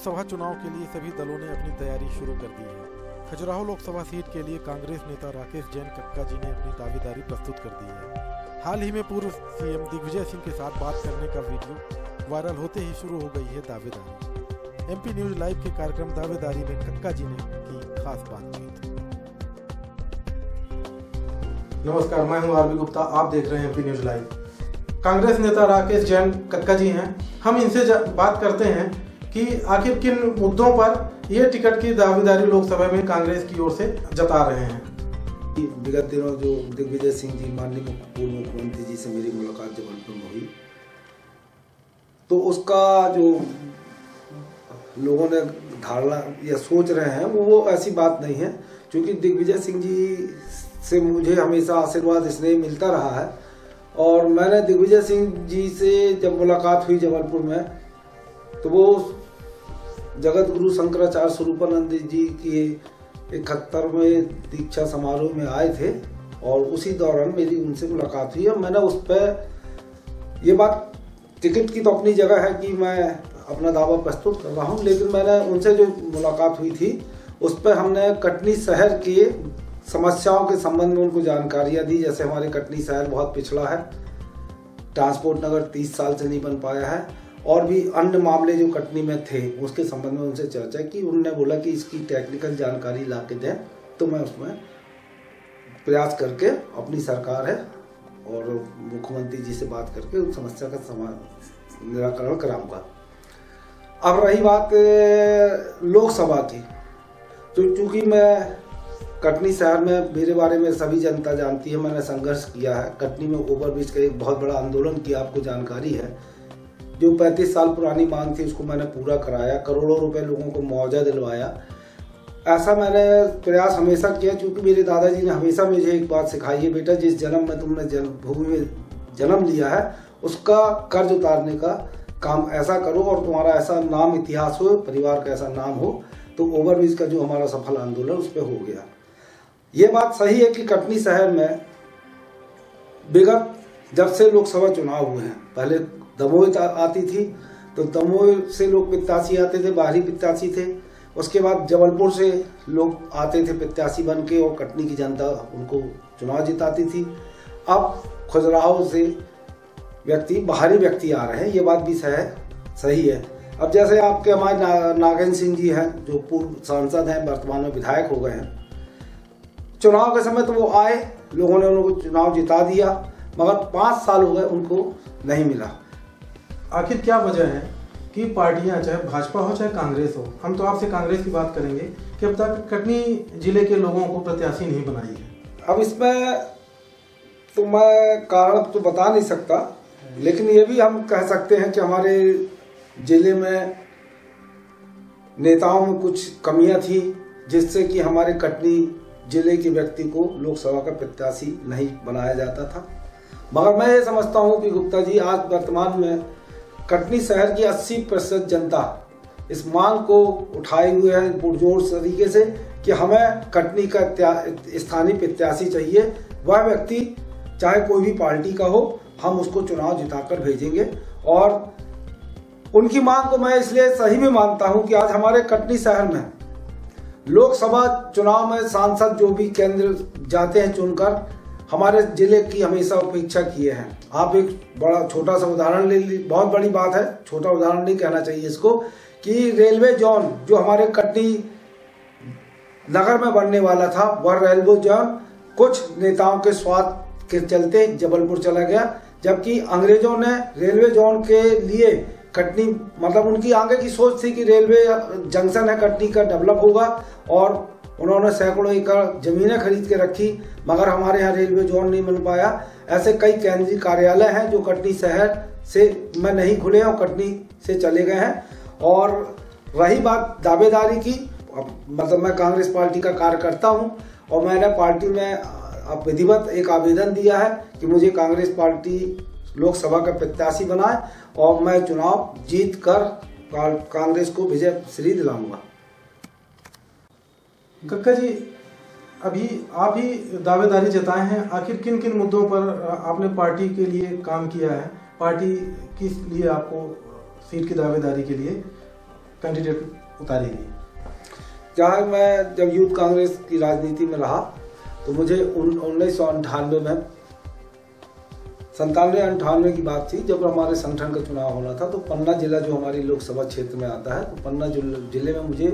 लोकसभा चुनाव के लिए सभी दलों ने अपनी तैयारी शुरू कर दी है। खजुराहो लोकसभा सीट के लिए कांग्रेस नेता राकेश जैन कक्का जी ने अपनी दावेदारी प्रस्तुत कर दी है। हाल ही में पूर्व सीएम दिग्विजय सिंह के साथ बात करने का वीडियो वायरल होते ही शुरू हो गई है दावेदारी। एमपी न्यूज लाइव के कार्यक्रम दावेदारी में कक्का जी ने की खास बातचीत। नमस्कार, मैं हूं आरबी गुप्ता, आप देख रहे हैं एमपी न्यूज लाइव। कांग्रेस नेता राकेश जैन कक्का जी हैं। हम इनसे बात करते हैं कि आखिर किन मुद्दों पर ये टिकट की दावेदारी लोकसभा में कांग्रेस की ओर से जता रहे हैं। विगत दिनों जो दिग्विजय सिंह जी माननीय पूर्व मुख्यमंत्री जी से मेरी मुलाकात जबलपुर में हुई, तो उसका जो लोगों ने धारणा या सोच रहे हैं वो ऐसी बात नहीं है, क्योंकि दिग्विजय सिंह जी से मुझे हमेशा आशीर्वाद स्नेह मिलता रहा है। और मैंने दिग्विजय सिंह जी से जब मुलाकात हुई जबलपुर में, तो वो जगत गुरु शंकराचार्य स्वरूपानंद जी की 71वें दीक्षा समारोह में आए थे और उसी दौरान मेरी उनसे मुलाकात हुई। और मैंने उस पर ये बात, टिकट की तो अपनी जगह है कि मैं अपना दावा प्रस्तुत कर रहा हूँ, लेकिन मैंने उनसे जो मुलाकात हुई थी उस पर हमने कटनी शहर के समस्याओं के संबंध में उनको जानकारियाँ दी। जैसे हमारे कटनी शहर बहुत पिछड़ा है, ट्रांसपोर्ट नगर 30 साल से नहीं बन पाया है, और भी अन्य मामले जो कटनी में थे उसके संबंध में उनसे चर्चा की। उन्होंने बोला कि इसकी टेक्निकल जानकारी ला के दें, तो मैं उसमें प्रयास करके, अपनी सरकार है और मुख्यमंत्री जी से बात करके उस समस्या का निराकरण कराऊंगा। अब रही बात लोकसभा की, तो चूंकि मैं कटनी शहर में, मेरे बारे में सभी जनता जानती है, मैंने संघर्ष किया है। कटनी में ओवरब्रिज का एक बहुत बड़ा आंदोलन किया, आपको जानकारी है। जो 35 साल पुरानी मांग थी उसको मैंने पूरा कराया, करोड़ों रुपए लोगों को मुआवजा दिलवाया। ऐसा मैंने प्रयास हमेशा किया, क्योंकि मेरे दादाजी ने हमेशा मुझे एक बात सिखाई है, बेटा जिस जन्म में तुमने जन्मभूमि में जन्म लिया है उसका कर्ज उतारने का काम ऐसा करो और तुम्हारा ऐसा नाम इतिहास हो, परिवार का ऐसा नाम हो। तो ओवरब्रिज का जो हमारा सफल आंदोलन उस पर हो गया। ये बात सही है कि कटनी शहर में विगत जब से लोकसभा चुनाव हुए हैं, पहले दमोह आती थी तो दमोह से लोग प्रत्याशी आते थे, बाहरी प्रत्याशी थे। उसके बाद जबलपुर से लोग आते थे प्रत्याशी बन के और कटनी की जनता उनको चुनाव जिताती थी। अब खजुराहो से बाहरी व्यक्ति आ रहे हैं, ये बात भी सही है। अब जैसे आपके हमारे नागेंद्र सिंह जी हैं, जो पूर्व सांसद हैं, वर्तमान में विधायक हो गए हैं। चुनाव के समय तो वो आए, लोगों ने उनको चुनाव जिता दिया, मगर 5 साल हो गए उनको नहीं मिला। आखिर क्या वजह है कि पार्टियां, चाहे भाजपा हो चाहे कांग्रेस हो, हम तो आपसे कांग्रेस की बात करेंगे, कि अब तक कटनी जिले के लोगों को प्रत्याशी नहीं बनाई है। अब इसमें तो मैं कारण तो बता नहीं सकता, लेकिन ये भी हम कह सकते हैं कि हमारे जिले में नेताओं में कुछ कमियां थी, जिससे कि हमारे कटनी जिले के व्यक्ति को लोकसभा का प्रत्याशी नहीं बनाया जाता था। मगर मैं ये समझता हूं कि गुप्ता जी, आज वर्तमान में कटनी शहर की 80% जनता इस मांग को उठाए हुए है पुरजोर तरीके से कि हमें कटनी का स्थानीय प्रत्याशी चाहिए। वह व्यक्ति चाहे कोई भी पार्टी का हो, हम उसको चुनाव जिताकर भेजेंगे। और उनकी मांग को मैं इसलिए सही भी मानता हूं कि आज हमारे कटनी शहर में लोकसभा चुनाव में सांसद जो भी केंद्र जाते हैं चुनकर, हमारे जिले की हमेशा उपेक्षा किए हैं। आप एक बड़ा छोटा सा उदाहरण ले लीजिए, बहुत बड़ी बात है, छोटा उदाहरण नहीं कहना चाहिए इसको, कि रेलवे जोन जो हमारे कटनी नगर में बनने वाला था, वह रेलवे जोन कुछ नेताओं के स्वार्थ के चलते जबलपुर चला गया। जबकि अंग्रेजों ने रेलवे जोन के लिए कटनी, मतलब उनकी आगे की सोच थी कि रेलवे जंक्शन है कटनी का, डेवलप होगा, और उन्होंने सैकड़ों एकड़ जमीनें खरीद के रखी, मगर हमारे यहाँ रेलवे जोन नहीं बन पाया। ऐसे कई केंद्रीय कार्यालय हैं जो कटनी शहर से में नहीं खुले और कटनी से चले गए हैं। और रही बात दावेदारी की, मतलब मैं कांग्रेस पार्टी का कार्यकर्ता हूं और मैंने पार्टी में विधिवत एक आवेदन दिया है कि मुझे कांग्रेस पार्टी लोकसभा का प्रत्याशी बनाए और मैं चुनाव जीत कर कांग्रेस को विजय श्री दिलाऊंगा। कक्का जी, अभी आप ही दावेदारी जताए हैं, आखिर किन किन मुद्दों पर आपने पार्टी के लिए काम किया है? पार्टी किस लिए आपको सीट की दावेदारी के लिए कैंडिडेट उतारेगी? क्या है, मैं जब यूथ कांग्रेस की राजनीति में रहा तो मुझे 1998 में 97-98 की बात थी, जब हमारे संगठन का चुनाव होना था, तो पन्ना जिला जो हमारी लोकसभा क्षेत्र में आता है, तो पन्ना जिले में मुझे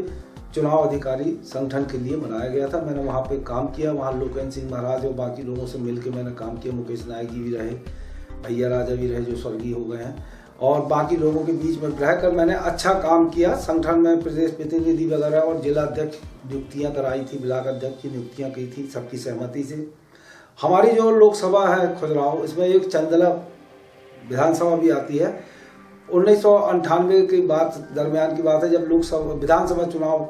चुनाव अधिकारी संगठन के लिए बनाया गया था। मैंने वहाँ पे काम किया, वहाँ लोकेन सिंह महाराज और बाकी लोगों से मिलकर मैंने काम किया। मुकेश नायक जी भी रहे, भैया राजा भी रहे जो स्वर्गीय हो गए हैं, और बाकी लोगों के बीच में रहकर मैंने अच्छा काम किया। संगठन में प्रदेश प्रतिनिधि वगैरह और जिला अध्यक्ष नियुक्तियाँ कराई थी, ब्लॉक अध्यक्ष की नियुक्तियाँ की थी सबकी सहमति से। हमारी जो लोकसभा है खजुराहो, इसमें एक चंदला विधानसभा भी आती है। 1998 की बात दरमियान की बात है, जब लोकसभा विधानसभा चुनाव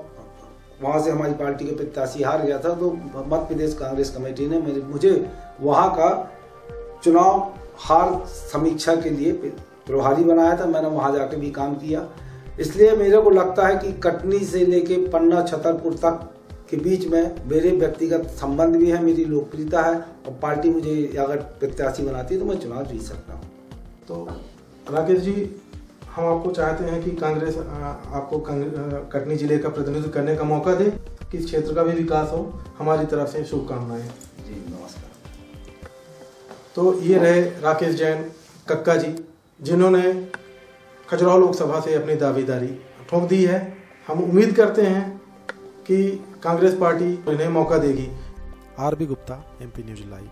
वहाँ से हमारी पार्टी के प्रत्याशी हार गया था, तो मध्य प्रदेश कांग्रेस कमेटी ने मुझे वहाँ का चुनाव हार समीक्षा के लिए प्रभारी बनाया था। मैंने वहाँ जाके भी काम किया। इसलिए मेरे को लगता है कि कटनी से लेके पन्ना छतरपुर तक के बीच में मेरे व्यक्तिगत संबंध भी है, मेरी लोकप्रियता है, और पार्टी मुझे अगर प्रत्याशी बनाती है तो मैं चुनाव जीत सकता हूँ। तो राकेश जी, हम आपको चाहते हैं कि कांग्रेस आपको कटनी जिले का प्रतिनिधित्व करने का मौका दे, कि इस क्षेत्र का भी विकास हो। हमारी तरफ से शुभकामनाएं। जी नमस्कार। तो ये रहे राकेश जैन कक्का जी, जिन्होंने खजुराहो लोकसभा से अपनी दावेदारी ठोक दी है। हम उम्मीद करते हैं कि कांग्रेस पार्टी इन्हें मौका देगी। R B Gupta, MP news live.